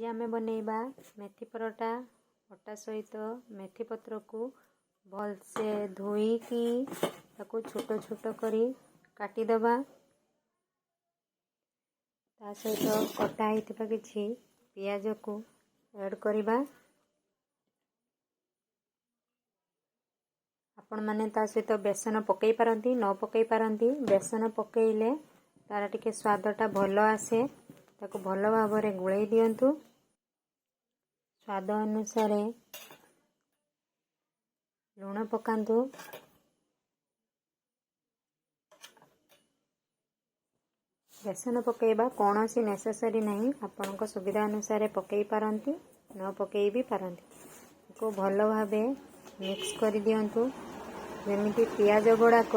आज आमे बनेइबा मेथी परोटा। अटा सहित मेथी पत्र को भलसे धोईकी ताको छोट छोट करी काटी दबा। ता सहित कटा होइतिबा किछि पियाज को ऐड करिबा। आपण माने ता सहित बेसन पकई पारंती न पकई पारंती। बेसन पकईले तार टिके स्वादटा भल आसे। ताको भल भाबरे गुळेई दियंतु। स्वाद अनुसार लूण पकांतु। बेसन पकईबा कौन सी नेसेसरी नहीं, आपनक सुविधा अनुसार पकई पारंती न पकई भी पारंती। को भल भाबे मिक्स कर दियंतु जेमिति पियाज गुड़ाक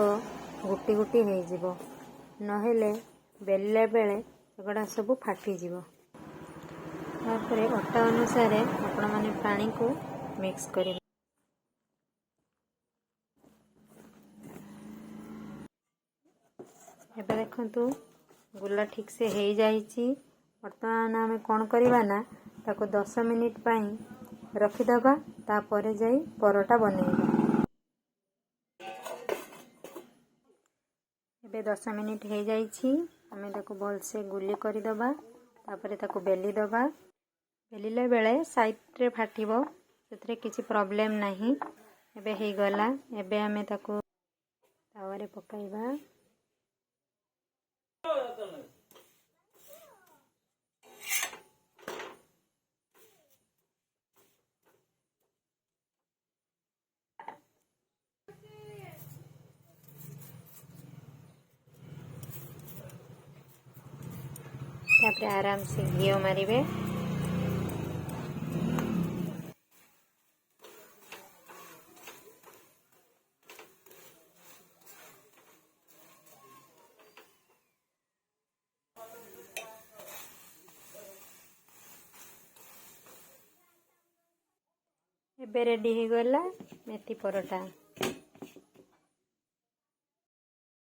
गुटी गुटी हो जिवो, नहेले बेलले बेले सेगुड़ा सब फाटी जिवो। तापर अटा अनुसार आपण माने पानी को मिक्स करिवे। एबे देखंतु गुला ठीक से हो जाइछि। वर्तमान आम कौन करवा ना ताको 10 मिनिट पाई रखिदबा। तापर जाई परोटा बनेइबा। एबे 10 मिनिट हो जाइछि। आमे ताको भल से गुली करि दबा। तापर ताको बेली दबा। बेलिले बेले साइड रे फाटिबो, सेतरे किछि प्रॉब्लम नाही। एबे हे गला। एबे आमे ताको तावारे पकाइबा। तापर आराम से घी मारिबे। एबे रेडी हो गला मेथी परोटा।